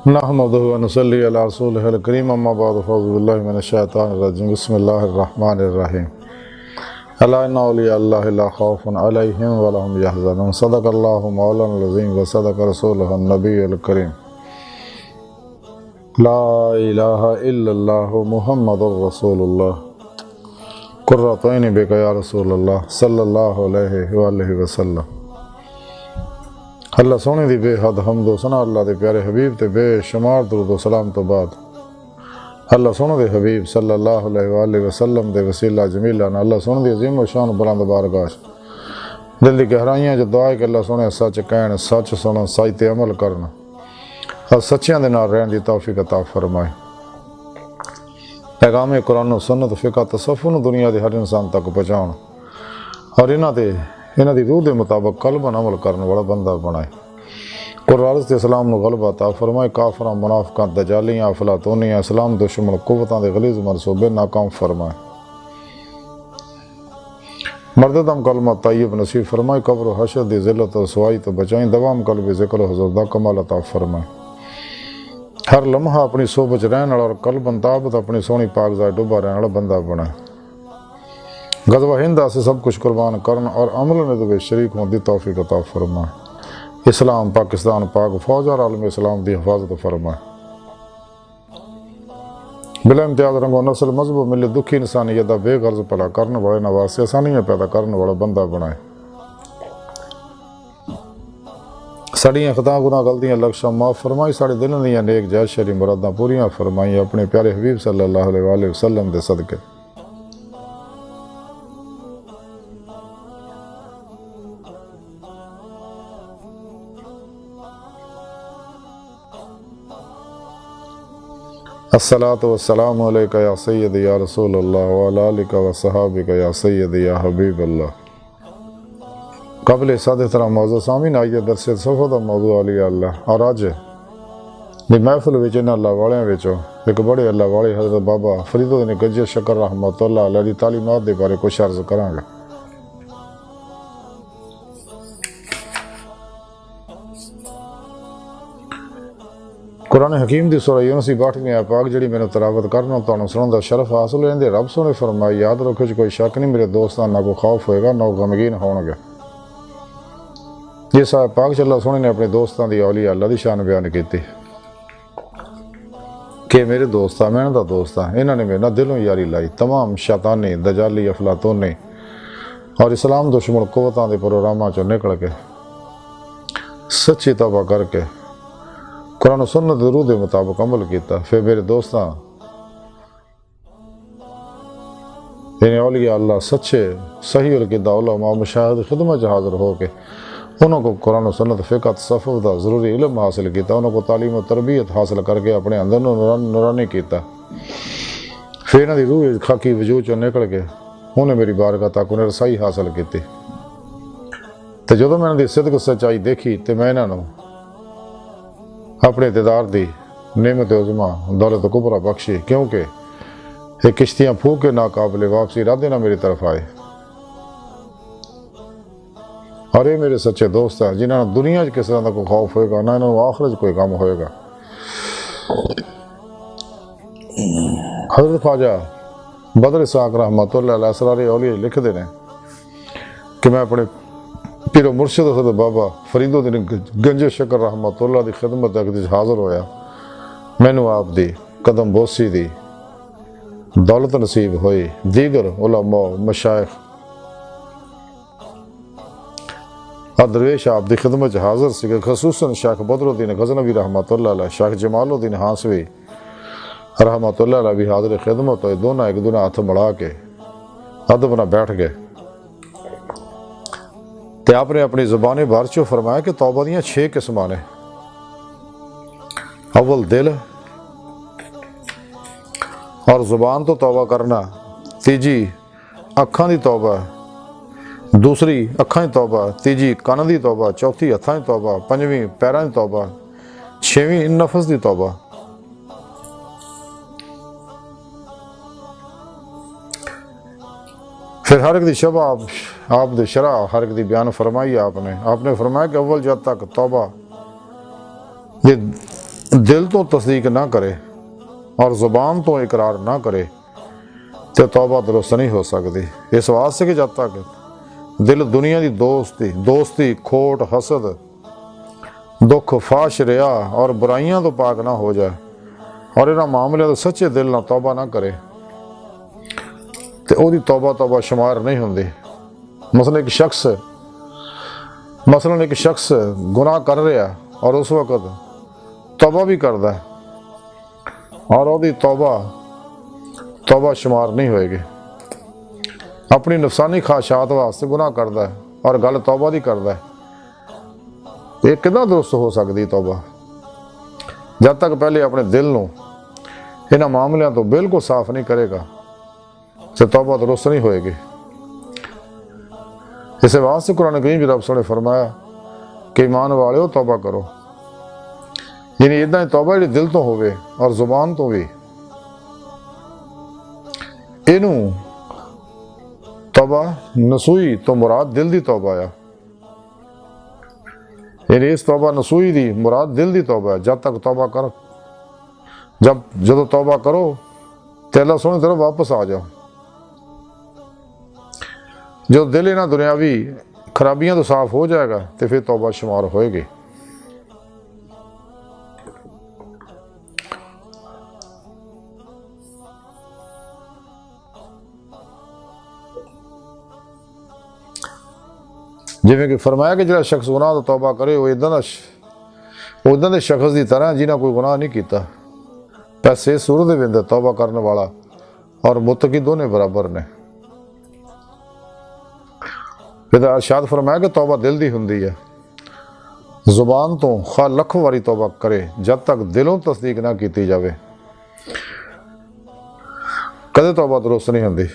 نحمده ونصلي على رسوله الكريم اما بعد فاعوذ بالله من الشيطان الرجيم بسم الله الرحمن الرحيم الا ان اولیاء اللہ لا خوف علیہم ولا هم يحزنون صدق اللہ مولانا العظیم وصدق رسولہ النبی الکریم لا الہ الا اللہ محمد رسول اللہ قرۃ عین بک یا رسول اللہ صلی اللہ علیہ وآلہ وسلم۔ اللہ سونے دی بے حد حمد و ثنا اللہ دے پیارے حبیب تے بے شمار درود و سلام تو بعد اللہ سونے دے حبیب صلی اللہ علیہ وآلہ وسلم دے وسیلہ جمیلہ نا اللہ سونے دی عظیم و شان بلند بارگاہ دل دی گہرائیاں جو دعا ہے کہ اللہ سونے سچ کہن سچ سنن سچ تے عمل کرنا اور سچیاں دے نال رہن دی توفیق عطا فرمائے۔ پیغام قرآن و سنت فقہ تصوف دنیا دے ہر انسان تک پہنچاؤن اور انہاں دی روح دے مطابق قلباً عمل کرنے والا بندہ بنائے۔ قرآن تے اسلام نو غلبہ عطا فرمائے، کافراں منافقاں دجالیاں افلاطونیاں اسلام دشمن قوتاں دے غلیظ منصوبے ناکام فرمائے۔ مرددم کلمہ طیب نصیب فرمائے، قبر و حشر دی ذلت و رسوائی تو بچائیں، دوام قلب ذکر و حضور دا کمال عطا فرمائے۔ ہر لمحہ اپنی صحبت رہن والا اور قلباً تابت اپنی سونی پاک ذات ڈوبا رہن والا بندہ بنائے۔ غزوہ ہند سے سب کچھ قربان کرن اور عمل ندوے شریک ہوں دی توفیق عطا فرمائے۔ اسلام پاکستان پاک فوج اور عالم اسلام دی حفاظت فرمائے۔ بلا امتیاز رنگ و نسل مذہب و ملت دکھی انسانیت دا بے غرض پلا کرنے والے نواز سے آسانیاں پیدا کرنے والا بندہ بنائے۔ ساڑیاں خطا گناہ غلطیاں لکشاں معاف فرمائی، ساڑے دلوں دیاں نیک جائز شرعی مراداں پوریاں فرمائی اپنے پیارے حبیب صلی اللہ علیہ وآلہ وسلم دے صدقے۔ الصلاۃ والسلام علیکہ یا سید یا رسول اللہ وعلی آلک و صحابک یا سید یا حبیب اللہ۔ قبل صد طرح موضوع سامین آئیے درس صفحہ دا موضوع علی اللہ اور آج دی محفل وچ انہاں اللہ والیاں وچوں ایک بڑے اللہ والے حضرت بابا فرید الدین گجر شکر رحمۃ اللہ علیہ دی تعلیمات دے بارے کچھ عرض کراں گا۔ قرآن حکیم دی سورہ یونس 62 پاک جڑی میں نے تلاوت کرنا تانوں سنن دا شرف حاصل ہے، رب سونے فرمایا یاد رکھو کہ کوئی شک نہیں میرے دوستان نہ کوئی خوف ہوئے گا نہ غمگین ہون گے۔ یہ صاحب پاک اللہ سونے نے اپنے دوستان دی اولیاء اللہ دی شان بیان کیتی کہ میرے دوست میں انہاں دا دوست ہاں، انہاں نے میرے دلوں یاری لائی، تمام شیطانی دجالی افلاطونی اور اسلام دشمن قوتاں دے پروگراماں چوں نکل کے سچی توبہ کر کے قرآن و سنت روح دے مطابق عمل کیتا، پھر میرے دوستاں یعنی اولیاء اللہ سچے صحیح القدہ علماء مشاہد خدمت حاضر ہو کے انہوں کو قرآن و سنت فقہ تصوف دا ضروری علم حاصل کیتا، انہوں کو تعلیم و تربیت حاصل کر کے اپنے اندر نورانی کیتا، پھر انہوں دی روح خاکی وجود چوں نکل کے انہیں میری بارگاہ تک انہیں رسائی حاصل کیتی۔ تو جدوں میں انہوں دی صدق سچائی دیکھی تو میں انہوں اپنے اقتدار دی نعمت عظمہ دولت کبرا بخشی، کیونکہ یہ کشتیاں پھونک کے ناقابل واپسی ارادے نہ میری طرف آئے اور یہ میرے سچے دوست ہیں جنہوں نے دنیا کس طرح کا کوئی خوف ہوئے گا نہ انہوں نے آخرت کوئی کام ہوئے گا۔ حضرت خواجہ بدر اسحاق رحمۃ اللہ علیہ اسرار اولیاء لکھ دینے کہ میں اپنے پیر و مرشد حضرت بابا فرید الدین گنج شکر رحمۃ اللہ دی خدمت حاضر ہویا، میں نے آپ دی قدم بوسی دی دولت نصیب ہوئی، دیگر علماء مشائخ اور درویش آپ دی خدمت حاضر سی، خصوصاً شیخ بدر الدین غزنوی رحمۃ اللہ علیہ، شیخ جمال الدین ہانسوی رحمۃ اللہ علیہ بھی حاضر خدمت ہوئے، دونوں ایک دونوں ہاتھ مڑا کے ادب نہ بیٹھ گئے۔ تو آپ نے اپنی زبان بھر چو فرمایا کہ توبہ دیاں 6 قسماں نے، اول دل اور زبان تو توبہ کرنا، تیجی اکھاں دی توبہ، دوسری اکھاں دی توبہ، تیجی کان دی توبہ، چوتھی ہتھاں دی توبہ، پنجویں پیراں دی توبہ، 6ویں نفس دی توبہ۔ پھر ہر ایک دی شبہ آپ دی شرح ہر ایک دی بیان فرمائی آپ نے فرمایا کہ اول جد تک توبہ یہ دل تو تصدیق نہ کرے اور زبان تو اقرار نہ کرے تو توبہ درست نہیں ہو سکتی۔ اس واسطے کہ جب تک دل دنیا دی دوستی کھوٹ حسد دکھ فاش ریا اور برائیاں تو پاک نہ ہو جائے اور انہاں معاملے تو سچے دل نہ توبہ نہ کرے تو وہ دی توبہ شمار نہیں ہوندی۔ مثلا ایک شخص گناہ کر رہا اور اس وقت توبہ بھی کردا ہے اور وہ دی توبہ شمار نہیں ہوئے گی۔ اپنی نفسانی خواہشات واسطے گناہ کردا ہے اور گل توبہ دی کردا ہے، یہ کداں درست ہو سکتی توبہ؟ جب تک پہلے اپنے دل نو انہاں معاملیاں تو بالکل صاف نہیں کرے گا تو توبہ درست نہیں ہوئے گی۔ اس واسطے قرآن کریم رب نے فرمایا کہ ایمان والےو توبہ کرو، یعنی اداں توبہ جی دل تو ہوئے اور زبان تو بھی۔ اینو توبہ نسوئی تو مراد دل دی توبہ ہے، یعنی اس توبہ نسوئی دی مراد دل دی توبہ ہے۔ جب تک توبہ کرو، جدو توبہ کرو تو اللہ سونے طرف واپس آ جاؤ۔ جو دل انہاں دنیاوی خرابیاں تو صاف ہو جائے گا تو پھر توبہ شمار ہوئے گی۔ جویں کہ فرمایا کہ جڑا شخص گناہ تو توبہ کرے وہ اداں دے شخص دی طرح جنہاں کوئی گناہ نہیں کیتا۔ پیسے صورت دے وچ توبہ کرنے والا اور متقی دونوں برابر نے۔ پھر ارشاد فرمایا کہ توبہ دل دی ہوندی ہے، زبان تو خواہ لکھ واری توبہ کرے جب تک دلوں تصدیق نہ کیتی جاوے کدے توبہ درست نہیں ہوندی۔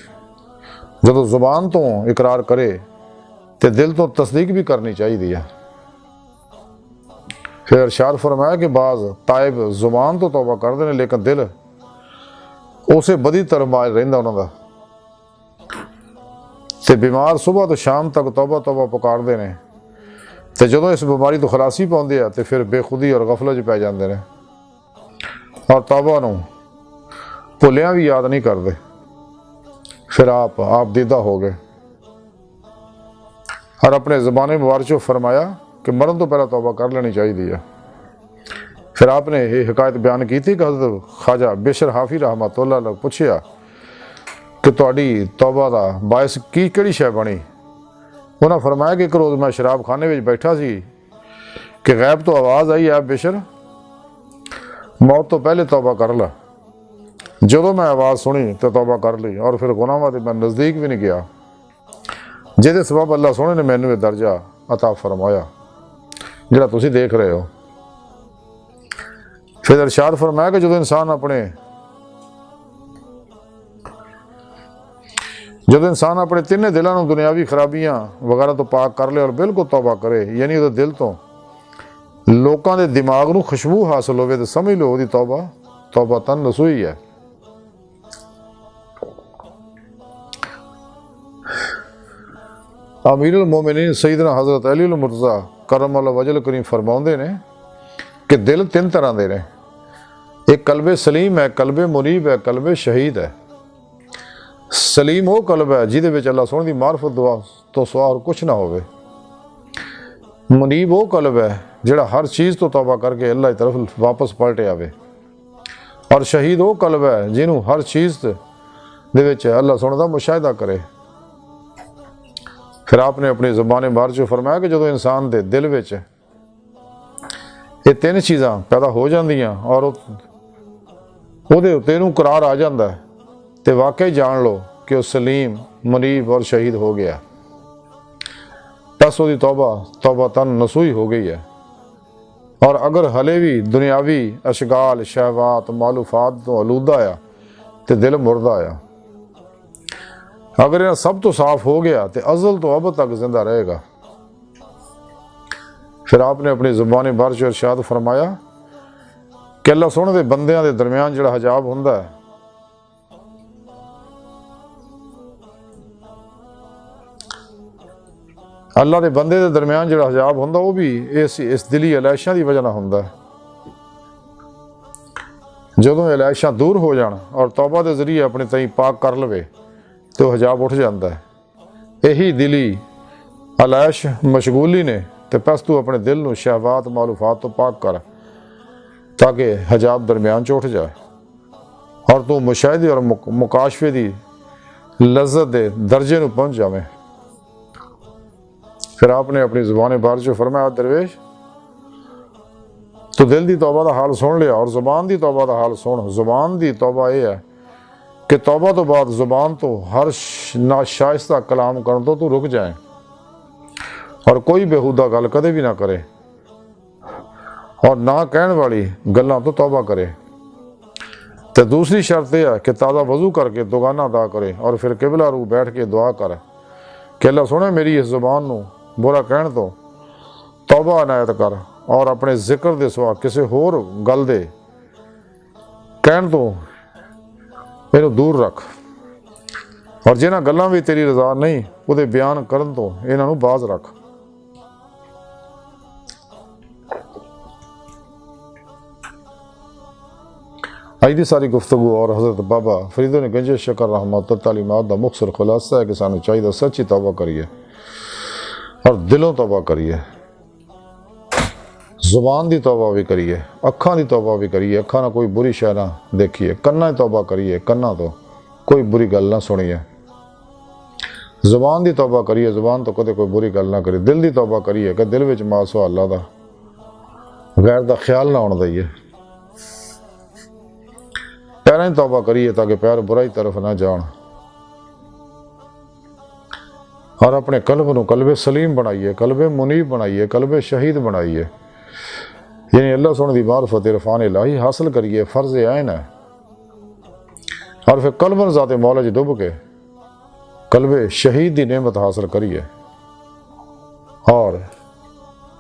جدو زبان تو اقرار کرے تے دل تو تصدیق بھی کرنی چاہیے۔ پھر ارشاد فرمایا کہ بعض تائب زبان تو توبہ کر دے لیکن دل اسے بدی طرف مائل رہندا انہاں دا، تے بیمار صبح تو شام تک توبہ پکار دے نے تے جدوں اس بیماری تو خلاصی پاؤندے آ تے پھر بے خودی اور غفلت پی جاندے نے اور توبہ نو بھولیاں بھی یاد نہیں کردے۔ پھر آپ دیدہ ہو گئے اور اپنے زبان مبارک فرمایا کہ مرن تو پہلے توبہ کر لینی چاہیے۔ پھر آپ نے یہ حکایت بیان کی تھی کہ حضرت خواجہ بشر حافی رحمۃ اللہ علیہ پوچھیا کہ تہاڈی توبہ دا باعث کیڑی شے بنی؟ انہاں فرمایا کہ ایک روز میں شراب خانے وچ بیٹھا سی کہ غیب تو آواز آئی ہے بشر موت تو پہلے توبہ کر لا۔ جدوں میں آواز سنی تو توبہ کر لی اور پھر گناہاں دے میں نزدیک بھی نہیں گیا، جہدے سبب اللہ سونے نے مینوں یہ درجہ عطا فرمایا جڑا تسی دیکھ رہے ہو۔ پھر ارشاد فرمایا کہ جدو انسان اپنے تینے دلوں دنیاوی خرابیاں وغیرہ تو پاک کر لے اور بالکل توبہ کرے، یعنی وہ دل تو لوکاں دے دماغ نو خوشبو حاصل ہوئے تو سمجھ لو دی توبہ تن نسوئی ہے۔ امیر المومنین سیدنا حضرت علی المرتضیٰ کرم اللہ وجہ کریم فرماؤندے نے کہ دل تین طرح دے نے، ایک قلب سلیم ہے، قلب منیب ہے، قلب شہید ہے۔ سلیم وہ قلب ہے جہدے وچ اللہ سونے دی معرفت دعا تو سوا اور کچھ نہ ہوئے۔ منیب وہ قلب ہے جڑا ہر چیز تو توبہ کر کے اللہ کی طرف واپس پلٹے آوے، اور شہید وہ قلب ہے جنہوں ہر چیز دے وچ اللہ سونے دا مشاہدہ کرے۔ پھر آپ نے اپنی زبان مبارک فرمایا کہ جدو انسان دے دل وچ یہ تین چیزاں پیدا ہو جاندیاں اور وہ تینوں قرار آ جاندہ ہے تو واقعی جان لو کہ وہ سلیم منیب اور شہید ہو گیا، بس وہ توبہ تن نسوئی ہو گئی ہے۔ اور اگر ہلے بھی دنیاوی اشغال شہوات معلوفات تو آلودہ آیا تو دل مردہ آیا۔ اگر یہ سب تو صاف ہو گیا تو ازل تو اب تک زندہ رہے گا۔ پھر آپ نے اپنی زبان مبارک ارشاد فرمایا کہ اللہ سونے دے بندیاں دے درمیان جڑا حجاب ہوندا ہے اللہ دے بندے دے درمیان جڑا حجاب ہوندا وہ بھی اس دلی علائشاں دی وجہ نہ ہوندا ہے۔ ਜਦੋਂ ਐਲਾਇਸ਼ਾਂ ਦੂਰ ਹੋ ਜਾਣ ਔਰ ਤੌਬਾ ਦੇ ਜ਼ਰੀਏ ਆਪਣੇ ਤਾਈਂ ਪਾਕ ਕਰ ਲਵੇ ਤੇ ਉਹ ਹਜਾਬ ਉੱਠ ਜਾਂਦਾ ਹੈ। ਇਹੀ ਦਿਲੀ ਐਲਾਇਸ਼ ਮਸ਼ਗੂਲੀ ਨੇ ਤੇ ਬਸ ਤੂੰ ਆਪਣੇ ਦਿਲ ਨੂੰ ਸ਼ਹਿਵਾਤ ਮਾਲੂਫਾਤ ਤੋਂ ਪਾਕ ਕਰ تاکہ حجاب درمیان چ اٹھ جائے اور تو مشاہدے اور مکاشفے دی لذت دے درجے نو پہنچ جاویں۔ پھر آپ نے اپنی زبان بار جو فرمایا درویش تو دل دی توبہ دا حال سن لیا اور زبان دی توبہ دا حال سن۔ زبان دی توبہ یہ ہے کہ توبہ تو بعد زبان تو ہر ناشائستہ کلام کرن تو رک جائیں اور کوئی بےہودہ گل کدے بھی نہ کرے اور نہ کہن والی گلاں تو توبہ کرے۔ تو دوسری شرط یہ ہے کہ تازہ وضو کر کے دوگانہ ادا کرے اور پھر قبلہ رو بیٹھ کے دعا کرے کہ اللہ سنے میری اس زبان نو برا کہن تو توبہ عنایت کر اور اپنے ذکر دے سوا کسی ہور گل دے کہن تو اینو دور رکھ اور جنہاں گلاں بھی تیری رضا نہیں وہ دے بیان کرن تو انہاں نو باز رکھ۔ آج دی ساری گفتگو اور حضرت بابا فرید نے گنج شکر رحمت تعلیمات دا مختصر خلاصہ ہے کہ سانو چاہیے سچی توبہ کریے اور دلوں توبہ کریے، زبان دی توبہ بھی کریے، اکھاں دی توبہ بھی کریے، اکھاں نہ کوئی بری شے نہ دیکھیے، کنا دی توبہ کریے، کنا تو کوئی بری گل نہ سنیے، زبان دی توبہ کریے، زبان تو کدے کوئی بری گل نہ کریے، دل دی توبہ کریے کہ دل وچ ماسوا اللہ دا غیر دا خیال نہ آن دئیے، پیراں دی توبہ کریے تاکہ پیر برائی طرف نہ جان اور اپنے قلب نو قلب سلیم بنائیے، قلب منیب بنائیے، قلب شہید بنائیے، یعنی اللہ سنے دی معرفت عرفان الہی حاصل کریے، فرض عین ہے، اور پھر قلباً ذات مولا جی ڈب کے قلب شہید دی نعمت حاصل کریے اور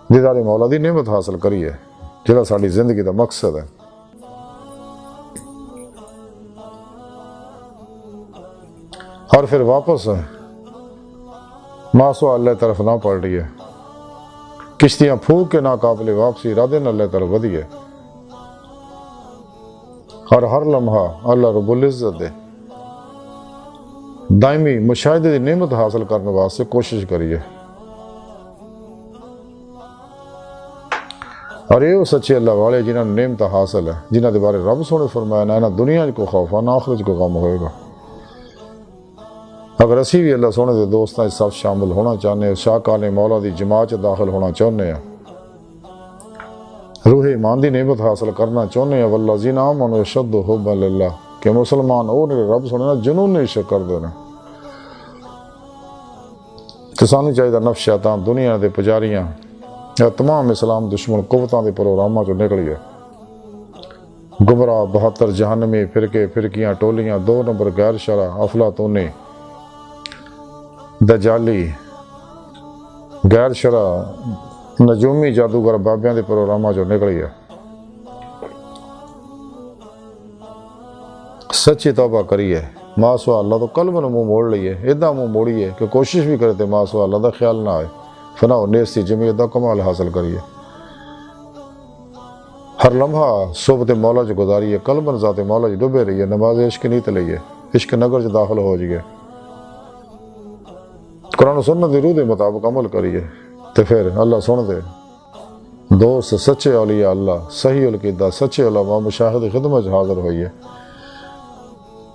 دیدار مولا دی نعمت حاصل کریے جہاں ساری زندگی دا مقصد ہے۔ اور پھر واپس ماسوا اللہ طرف نہ پلٹیے، کشتیاں پھونک کے ناقابل واپسی ارادے نہ اللہ طرف ودیے اور ہر لمحہ اللہ رب العزت دے دائمی مشاہدے دی نعمت حاصل کرنے واسطے کوشش کریے۔ اور یہ سچے اللہ والے جنہاں نے نعمت حاصل ہے، جنہاں دے بارے رب سونے فرمایا نہ دنیا کو خوف ہے نہ آخرت کو غم ہوئے گا۔ اگر اسی بھی اللہ سونے دے دوستاں سب شامل ہونا چاہنے ہیں، شاہکان مولا دی جماعت داخل ہونا چاہنے ہیں، روح ایمان دی نعمت حاصل کرنا چاہنے ہیں، والذین آمنوا اشد حبا للہ کہ مسلمان اور رب سونے جنون نے عشق کر دینا۔ تو سانو چاہیے نفس شیطان دنیا دے پجاریاں یا تمام اسلام دشمن قوتاں دے پروگراماں چ نکلیے، گمراہ 72 جہنمی فرقے فرقیاں ٹولیاں 2 نمبر غیر شرع افلاطونی دجالی غیر شرع نجومی جادوگر بابیاں دے پروگراماں چ نکلیے، سچی توبہ کریے، ماسوا اللہ تو قلب نو منہ موڑ لئیے، ادھا منہ موڑیے کہ کوشش بھی کرتے ماسوا اللہ دا خیال نہ آئے، فنا و نیستی جمعیت دا کمال حاصل کریے، ہر لمحہ صحبت مولا جو گزاریے، قلباً ذات مولا جو ڈبے رہیے، نماز عشق نیت لئیے، عشق نگر جو داخل ہو جائے، قرآن و سنت دی روح دے مطابق عمل کریے، تو پھر اللہ سن دے دوست سچے اولیاء اللہ صحیح القیدہ سچے علماء مشاہد خدمت حاضر ہوئیے،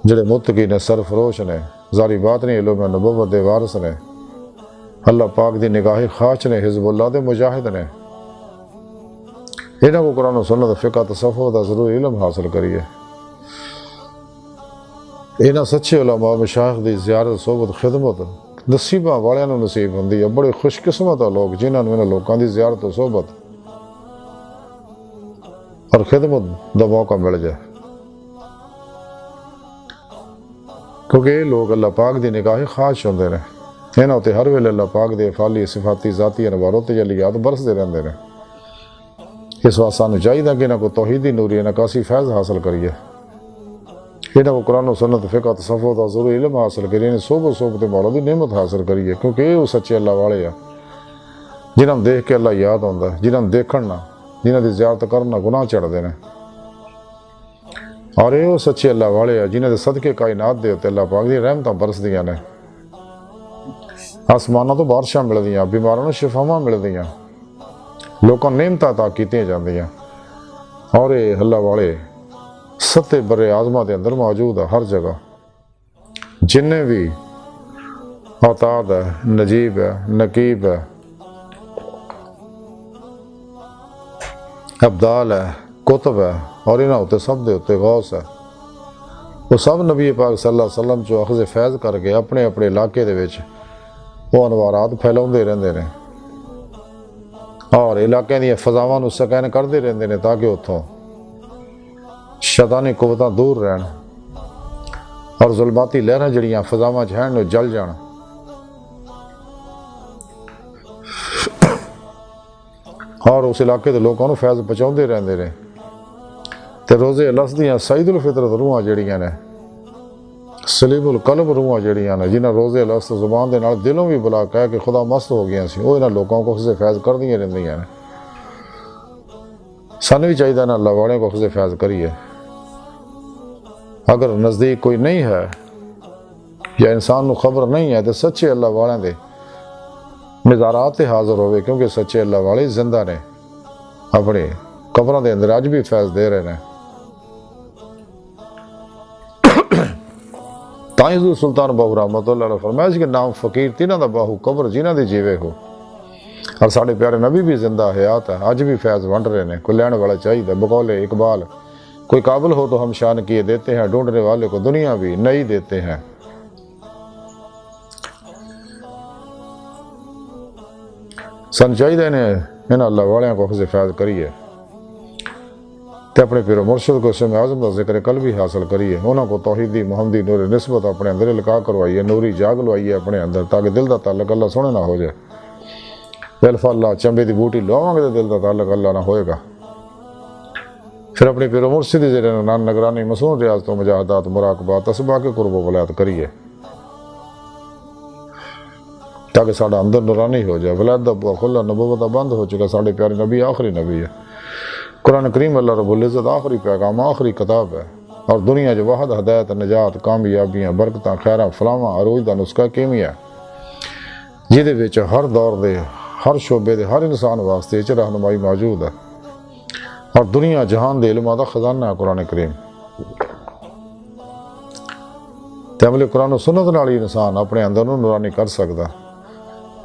جڑے متقی نے سرفروش نے ظاہری باطنی علوم نبوت دے وارث نے، اللہ پاک دی نگاہ خاص نے، حزب اللہ دے مجاہد نے، انہاں کو قرآن و سنت فقہ تصوف دا ضرور علم حاصل کریے، انہاں سچے علماء مشاہد دی زیارت صحبت خدمت نصیباں والیاں نو نصیب ہوندی ہے، بڑے خوش قسمت لوگ جنہاں نو انہاں لوکاں دی زیارت و صحبت اور خدمت دا موقع مل جائے، کیونکہ یہ لوگ اللہ پاک دی نگاہ خاص ہوندے نے، انہاں تے ہر ویلے اللہ پاک دے افعالی صفاتی ذاتی انوار تجلیات برسدے رہندے نے۔ اس واسطے سانو چاہیے کہ انہاں کو توحیدی نوری نکاسی فیض حاصل کریے، انہاں کو قرآن و سنت فقہ تصوف دا ضرور علم حاصل کریے، انہیں صحبت مولا دی نعمت حاصل کریے، کیونکہ یہ وہ سچے اللہ والے ہیں جنہاں دیکھ کے اللہ یاد ہوندا ہے، جنہاں دیکھن نہ جنہاں دی زیارت کرنا گناہ چڑھ دینے، اور یہ وہ سچے اللہ والے ہیں جنہیں صدقے کائنات دے ہوتے اللہ پاک دی رحمتاں برسدیاں نے، آسمانوں تو بارشاں ملدیاں، بیماروں نوں شفاواں ملدیاں، لوکاں نعمتاں عطا کیتیاں جاندیاں، اور یہ اللہ والے ستے برے اعظماں دے اندر موجود ہے ہر جگہ، جننے بھی اوتاد ہے، نجیب ہے، نقیب ہے، ابدال ہے، کتب ہے، اور انہاں ہوتے سب دے ہوتے غوث ہے، وہ سب نبی پاک صلی اللہ علیہ وسلم جو اخذ فیض کر کے اپنے اپنے علاقے دے وچ وہ انوارات پھیلاؤندے رہندے نے اور علاقے دی فضاواں نوں سکین کردے رہندے نے تاکہ اتھوں شیطانی قوتاں دور رہن اور ظلماتی لہراں جڑیاں فضاواں چ ہن جل جان، اور اس علاقے دے لوکاں نوں فیض پہنچاؤندے رہندے نے تے روزے الس دیاں سعید الفطرت روحاں جڑیاں نے، سلیم القلب روحاں جڑیاں نے، جنہاں روزے الس زبان دے نال دلوں بھی بلا کہہ کے خدا مست ہو گیا سی، وہ انہاں لوکاں کو خزے فیض کر دیاں رہندیاں نے۔ سانوں بھی چاہیے نا اللہ والے کو خزے فیض کریے، اگر نزدیک کوئی نہیں ہے یا انسان نو خبر نہیں ہے تو سچے اللہ والے دے مزارات تے حاضر ہوئے، کیونکہ سچے اللہ والے زندہ نے، اپنے قبراں دے اندر اج بھی فیض دے رہے ہیں۔ تائیں حضور سلطان باہو رحمت اللہ علیہ فرمایا کہ نام فقیر تینہ دا باہو قبر جنہ دی جیوے ہو، اور ساڑھے پیارے نبی بھی زندہ حیات ہے، آج بھی فیض ونڈ رہے ہیں، کوئی لین والا چاہیے، بقول اقبال کوئی قابل ہو تو ہم شان کیے دیتے ہیں، ڈھونڈنے والے کو دنیا بھی نہیں دیتے ہیں۔ سن چاہیے انہیں اللہ والوں کو خزِ فیض کریے تے اپنے پیر و مرشد کو اسم اعظم کا ذکر قلبی حاصل کریے، انہوں کو توحیدی محمدی نور نسبت اپنے اندر لکا کروائیے، نوری جاگ لوائیے اپنے اندر، تاکہ دل دا تعلق اللہ سونے نہ ہو جائے۔ الف اللہ چمبے دی بوٹی لواں گے تو دل دا تعلق اللہ نہ ہوئے گا۔ پھر اپنے پیر و مرشد دی زیر نان نگرانی مسنون ریاضتوں مجاہدات مراقبات اسباق قرب و ولایت کریے، تاکہ ساڑھا اندر نورانی ہو جائے، ولایت دا بوا کھلا، نبوت بند ہو چکا، ساڑھے پیارے نبی آخری نبی ہے، قرآن کریم اللہ رب العزت آخری پیغام آخری کتاب ہے، اور دنیا جو واحد ہدایت نجات کامیابیاں برکتاں خیراں فلاواں عروج دا نسخہ کیمیا جہدے وچ ہر دور دے ہر شعبے دے ہر انسان واسطے چ رہنمائی موجود ہے، اور دنیا جہان دے علماں دا خزانہ ہے قرآن کریم۔ تے عمل قرآن و سنت نال ہی انسان اپنے اندر نوں نورانی کر سکدا،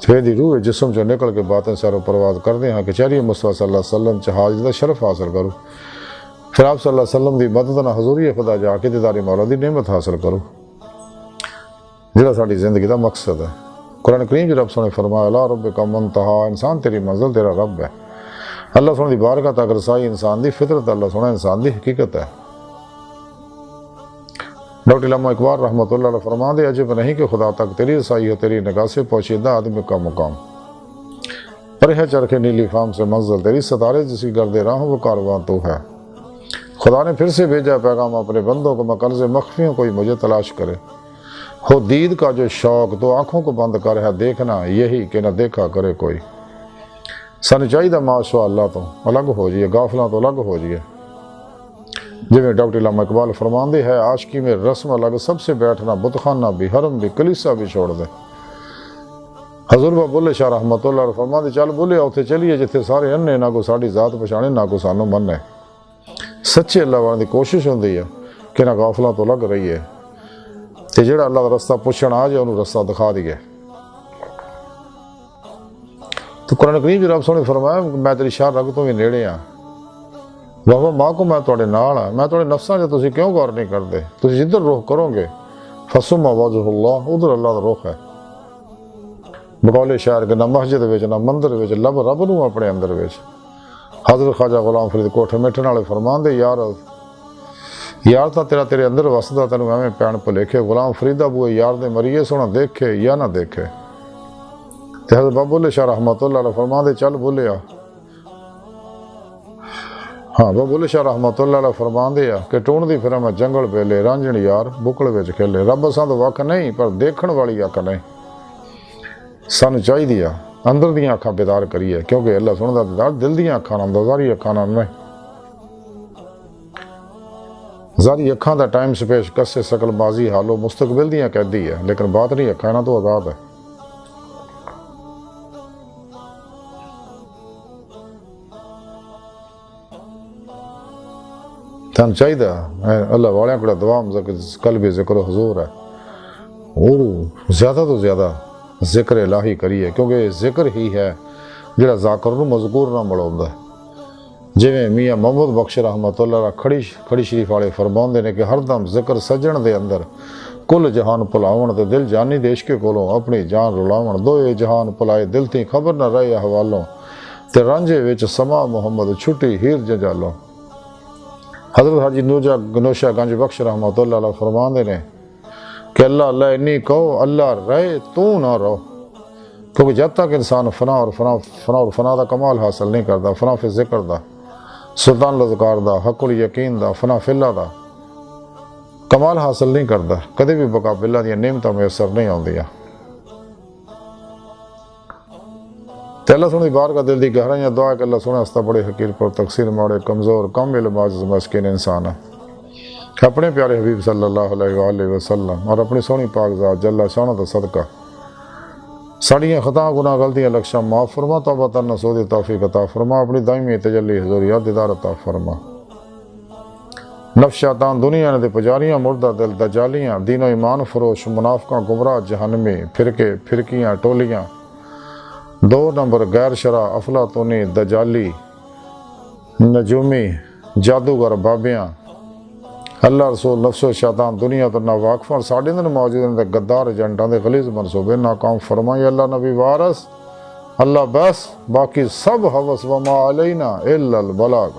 پھر دی روح جسم چوں نکل کے باطن سیر و پرواز کردے ہاں کہ چہری مصطفیٰ صلی اللہ علیہ وسلم چ حاضر دا شرف حاصل کرو، پھر آپ صلی اللہ علیہ وسلم دی مدد نہ حضوری خدا جا کے دیدار مولا دی نعمت حاصل کرو، جہاں ساری زندگی دا مقصد ہے۔ قرآن کریم جو رب سنے فرمایا لا ربک منتہا، انسان تیری منزل تیرا رب ہے، اللہ سنے دی بارگاہ تک رسائی انسان دی فطرت، اللہ سنے انسان دی حقیقت ہے۔ ڈاکٹر علامہ اقبال رحمۃ اللہ علیہ فرما دے عجب نہیں کہ خدا تک تیری رسائی ہو، تیری نگاہ سے پہنچیدہ آدمی کا مقام، پر ہے چرخے نیلی فام سے منزل تیری، ستارے جسی گردے راہوں وہ کارواں تو ہے۔ خدا نے پھر سے بھیجا پیغام اپنے بندوں کو، مقرض مخفیوں کوئی مجھے تلاش کرے، ہو دید کا جو شوق تو آنکھوں کو بند کر ہے دیکھنا یہی کہ نہ دیکھا کرے کوئی۔ سن چاہیے معاشوا اللہ تو الگ ہو جائے، غافلاں تو الگ ہو جائے، جویں ڈاکٹر علامہ اقبال فرماندے ہے عاشقی میں رسم الگ، سب سے بیٹھنا بت خانہ بھی، حرم بھی، کلیسا بھی چھوڑ دے۔ حضور با بولے شاہ رحمت اللہ علیہ فرماندے چل بولے اوتھے چلیے جتھے سارے انے، نہ کو ساڈی ذات پچھانے نہ کو سانوں مننے۔ سچے اللہ والوں دی کوشش ہوندی ہے کہ نہ غافلاں تو لگ رہی ہے تے جڑا اللہ دا رستہ پوچھن آ جائے انہوں رستہ دکھا دیے۔ تو قرآن کریم جو رب سونے فرمایا میں تیری شاہ رگ تو بھی نیڑے ہاں، بابا ماں کو میں تھوڑے نال ہاں، میں تھوڑے نفساں جو تسی کیوں غور نہیں کرتے، تسی جدھر رخ کرو گے فثم وجہ اللہ، ادھر اللہ دا رخ ہے۔ بقول شاعر کہ نہ مسجد وچ نہ مندر وچ لب رب نوں اپنے اندر وچ۔ حضرت خواجہ غلام فرید کوٹھے میٹھن والے فرماندے یار تا تیرا تیرے اندر وسدا، تینوں ایویں پین بھلیکھے، غلام فریدا بوئے یار دے مریے سونا دیکھے یا نہ دیکھے۔ تے حضرت بابا بولے شاہ رحمت اللہ علیہ فرماندے چل بولے آ، ہاں بابا بولے شاہ رحمت اللہ علیہ فرماندے آ کہ ٹون دی پھر میں جنگل پہلے رانجن یار بکڑ وچ کھیلے، رب اساں تو وق نہیں پر دیکھن والی اکھ نہیں۔ سانوں چاہیے دیا اندر دیاں اکھاں بیدار کریے، کیونکہ اللہ سندا دیدار دل دیاں اکھاں نال، ظاہری اکھاں نال نہیں۔ ظاہری اکھاں دا ٹائم سپیش کسے سکل ماضی حالو مستقبل دیاں قیدی ہے، لیکن بات نہیں اکھاں نہ تو آزاد ہے۔ تھان چاہیے اللہ والے کو دعا کل بھی ذکر حضور ہے، اور زیادہ تو زیادہ ذکر الہی کریے، کیونکہ ذکر ہی ہے جڑا ذاکر نو مذکور نہ مڑاوندا ہے۔ جویں میاں محمد بخش رحمت اللہ علیہ کھڑی شریف والے فرماندے نے کہ ہر دم ذکر سجن دے اندر کل جہان پلاون تے دل جانی دیش کے کولوں اپنی جان رلاون، دوئے جہان پلائے دل تھی خبر نہ رہے احوالوں، تے رانجے وچ سما محمد چھٹی ہیر جنجالوں۔ حضرت حاجی نوشہ گنج بخش رحمت اللہ علیہ فرماندے نے کہ اللہ اللہ انی کہو اللہ رہے تو نہ رہو، کیونکہ جب تک انسان فنا اور فنا دا کمال حاصل نہیں کرتا، فنا فی ذکر دا، سلطان الذکار دا، حق الیقین دا، فنا فی اللہ دا کمال حاصل نہیں کرتا، کدے بھی بقا باللہ دیا نعمتاں میسر نہیں آندیاں۔ تے اللہ سونے بار کا دل دی گہرائیاں دعا کہ اللہ سونے ہستا بڑے حقیر پر تقصیر ماڑے کمزور کم علم عاجز مسکین انسان ہے، کہ اپنے پیارے حبیب صلی اللہ علیہ وآلہ وسلم اور اپنی سونی پاک ذات جل شانہ دا صدقہ ساڑیاں خطا گناہ غلطیاں لکشاں معاف فرما، توبہ تر نصوح دی توفیق عطا فرما، اپنی دائمی تجلی حضوریات دیدار عطا فرما۔ نفس شیطان دنیا نے دے پجاریاں مردہ دل دجالیاں دین و ایمان فروش منافقاں گمراہ جہنمی فرقے فرقیاں ٹولیاں 2 نمبر غیر شرع افلاطونی دجالی نجومی جادوگر بابیاں اللہ رسول نفس و شیطان دنیا تو نہ واقف اور ساڑھے اندر موجود ہیں گدار ایجنٹاں دے غلیظ منصوبے ناکام فرمائی اللہ نبی وارث اللہ بس باقی سب حوث وما علینا الا البلاغ۔